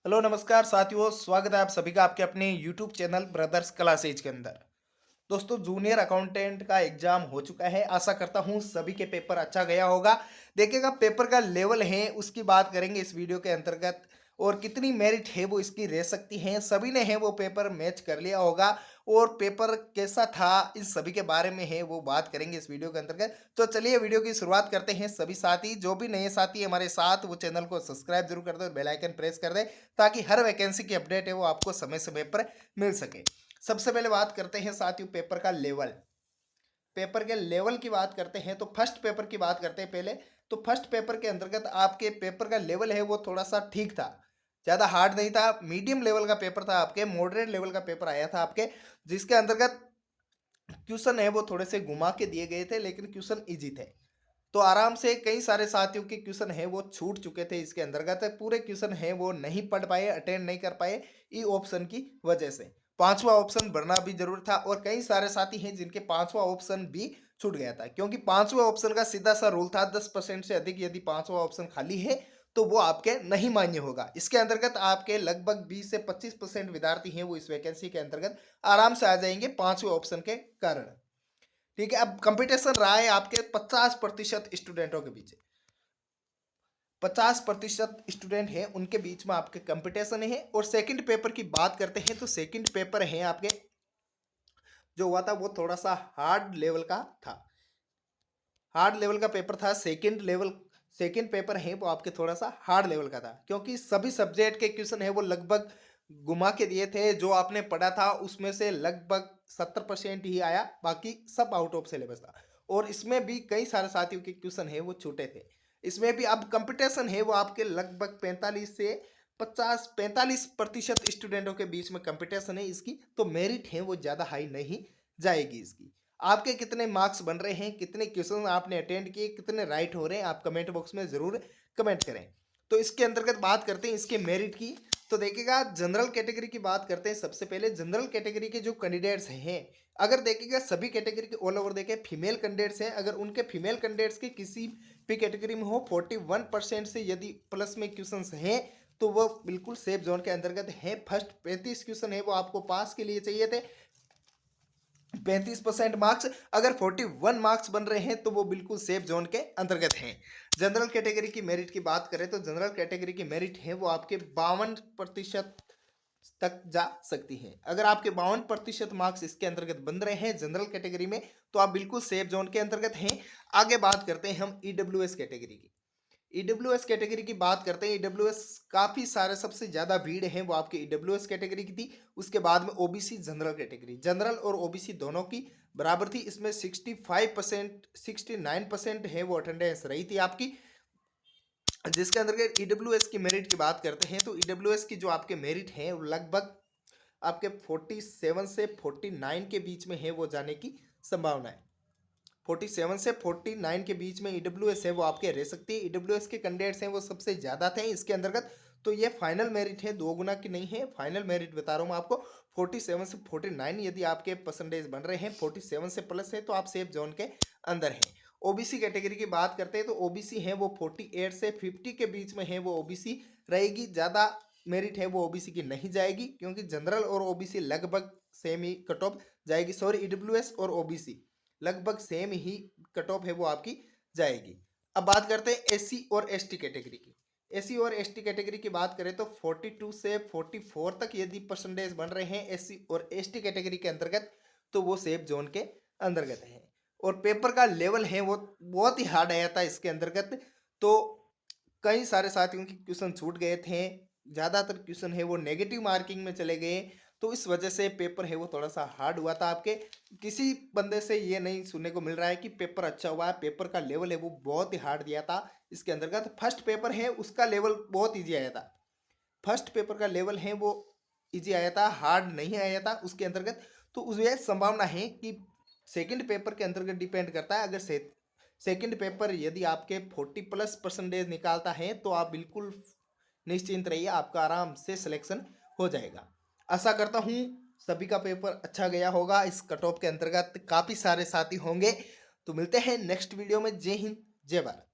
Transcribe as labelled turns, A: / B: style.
A: Hello नमस्कार साथियों, स्वागत है आप सभी का आपके अपने यूट्यूब चैनल ब्रदर्स क्लासेज के अंदर। दोस्तों, जूनियर अकाउंटेंट का एग्जाम हो चुका है। आशा करता हूं सभी के पेपर अच्छा गया होगा। देखिएगा, पेपर का लेवल है उसकी बात करेंगे इस वीडियो के अंतर्गत, और कितनी मेरिट है वो इसकी रह सकती है। सभी ने है वो पेपर मैच कर लिया होगा, और पेपर कैसा था इस सभी के बारे में है वो बात करेंगे इस वीडियो के अंतर्गत। तो चलिए वीडियो की शुरुआत करते हैं। सभी साथी, जो भी नए साथी हमारे साथ, वो चैनल को सब्सक्राइब जरूर कर दे और बेल आइकन प्रेस कर दे, ताकि हर वैकेंसी की अपडेट है वो आपको समय समय पर मिल सके। सबसे पहले बात करते हैं साथियों पेपर का लेवल। पेपर के लेवल की बात करते हैं तो फर्स्ट पेपर की बात करते हैं पहले। तो फर्स्ट पेपर के अंतर्गत आपके पेपर का लेवल है वो थोड़ा सा ठीक था, ज़्यादा हार्ड नहीं था, मीडियम लेवल का पेपर था आपके, मॉडरेट लेवल का पेपर आया था आपके, जिसके अंतर्गत क्वेश्चन है वो थोड़े से घुमा के दिए गए थे, लेकिन क्वेश्चन इजी थे। तो आराम से कई सारे साथियों के क्वेश्चन है वो छूट चुके थे इसके अंतर्गत। पूरे क्वेश्चन है वो नहीं पढ़ पाए, अटेंड नहीं कर पाए ई ऑप्शन की वजह से। पांचवा ऑप्शन भरना भी जरूर था, और कई सारे साथी हैं जिनके पांचवा ऑप्शन भी छूट गया था, क्योंकि पांचवा ऑप्शन का सीधा सा रूल था 10% से अधिक यदि पांचवा ऑप्शन खाली है तो वो आपके नहीं मान्य होगा। इसके अंतर्गत आपके लगभग 20 से 25% विद्यार्थी हैं वो इस वैकेंसी के अंतर्गत आराम से आ जाएंगे पांचवें ऑप्शन के कारण। ठीक है, अब कंपटीशन रहा है आपके 50% स्टूडेंटों के बीच। 50% स्टूडेंट हैं उनके बीच में आपके कंपटीशन है। और सेकंड पेपर की बात करते हैं तो सेकंड पेपर है आपके जो हुआ था वो थोड़ा सा हार्ड लेवल का था। हार्ड लेवल का पेपर था सेकंड पेपर है वो आपके थोड़ा सा हार्ड लेवल का था, क्योंकि सभी सब्जेक्ट के क्वेश्चन है वो लगभग घुमा के दिए थे। जो आपने पढ़ा था उसमें से लगभग 70% ही आया, बाकी सब आउट ऑफ सिलेबस था। और इसमें भी कई सारे साथियों के क्वेश्चन है वो छूटे थे। इसमें भी अब कंपटीशन है वो आपके लगभग 45 प्रतिशत स्टूडेंटों के बीच में कंपटीशन है इसकी। तो मेरिट है वो ज़्यादा हाई नहीं जाएगी इसकी। आपके कितने मार्क्स बन रहे हैं, कितने क्वेश्चन आपने अटेंड किए, कितने राइट हो रहे हैं, आप कमेंट बॉक्स में ज़रूर कमेंट करें। तो इसके अंतर्गत बात करते हैं इसके मेरिट की। तो देखिएगा, जनरल कैटेगरी की बात करते हैं। सबसे पहले जनरल कैटेगरी के जो कैंडिडेट्स हैं, अगर देखिएगा सभी कैटेगरी के ऑल ओवर देखें फीमेल कैंडिडेट्स हैं, अगर उनके फीमेल कैंडिडेट्स के किसी भी कैटेगरी में हो 41% से यदि प्लस में क्वेश्चन हैं तो वो बिल्कुल सेफ जोन के अंतर्गत है। फर्स्ट 35 क्वेश्चन है वो आपको पास के लिए चाहिए थे, 35% मार्क्स। अगर 41 मार्क्स बन रहे हैं तो वो बिल्कुल सेफ जोन के अंतर्गत हैं। जनरल कैटेगरी की मेरिट की बात करें तो जनरल कैटेगरी की मेरिट है वो आपके 52% तक जा सकती है। अगर आपके 52% मार्क्स इसके अंतर्गत बन रहे हैं जनरल कैटेगरी में तो आप बिल्कुल सेफ जोन के अंतर्गत हैं। आगे बात करते हैं हम ईडब्ल्यूएस कैटेगरी की। ईडब्ल्यूएस कैटेगरी की बात करते हैं। ईडब्ल्यूएस काफ़ी सारे, सबसे ज़्यादा भीड़ है वो आपकी ईडब्ल्यूएस कैटेगरी की थी। उसके बाद में ओबीसी जनरल कैटेगरी, जनरल और ओबीसी दोनों की बराबर थी। इसमें 69% है वो अटेंडेंस रही थी आपकी। जिसके अंदर ईडब्ल्यूएस की मेरिट की बात करते हैं तो ईडब्ल्यूएस की जो आपके मेरिट हैं वो लगभग आपके 47 से 49 के बीच में है वो जाने की संभावना है। 47 से 49 के बीच में ईडब्ल्यूएस है वो आपके रह सकती है। ईडब्ल्यूएस के कैंडिडेट्स हैं वो सबसे ज़्यादा थे इसके अंतर्गत। तो ये फाइनल मेरिट है, दो गुना की नहीं है, फाइनल मेरिट बता रहा हूँ मैं आपको। 47 से 49 यदि आपके परसेंटेज बन रहे हैं, 47 से प्लस है तो आप सेफ जोन के अंदर हैं। ओबीसी कैटेगरी की बात करते हैं तो ओबीसी है वो 48 से 50 के बीच में है वो ओबीसी रहेगी। ज़्यादा मेरिट है वो ओबीसी की नहीं जाएगी, क्योंकि जनरल और ओबीसी लगभग सेम ही कट ऑफ जाएगी। सॉरी, ईडब्ल्यूएस और ओबीसी लगभग सेम ही कट ऑफ है वो आपकी जाएगी। अब बात करते हैं एससी और एसटी कैटेगरी की। एससी और एसटी कैटेगरी की बात करें तो 42 से 44 तक यदि परसेंटेज बन रहे हैं एससी और एसटी कैटेगरी के अंतर्गत तो वो सेफ जोन के अंतर्गत है। और पेपर का लेवल है वो बहुत ही हार्ड आया था इसके अंतर्गत। तो कई सारे साथियों के क्वेश्चन छूट गए थे, ज़्यादातर क्वेश्चन है वो नेगेटिव मार्किंग में चले गए। तो इस वजह से पेपर है वो थोड़ा सा हार्ड हुआ था आपके। किसी बंदे से ये नहीं सुनने को मिल रहा है कि पेपर अच्छा हुआ है। पेपर का लेवल है वो बहुत ही हार्ड दिया था इसके अंतर्गत। फर्स्ट पेपर है उसका लेवल बहुत ईजी आया था। फर्स्ट पेपर का लेवल है वो ईजी आया था, हार्ड नहीं आया था उसके अंतर्गत। तो उसमें संभावना है कि सेकंड पेपर के अंतर्गत डिपेंड करता है। अगर सेकंड पेपर यदि आपके 40+ परसेंटेज निकालता है तो आप बिल्कुल निश्चिंत रहिए, आपका आराम से सिलेक्शन हो जाएगा। आशा करता हूँ सभी का पेपर अच्छा गया होगा। इस कट ऑफ के अंतर्गत काफ़ी सारे साथी होंगे। तो मिलते हैं नेक्स्ट वीडियो में। जय हिंद, जय भारत।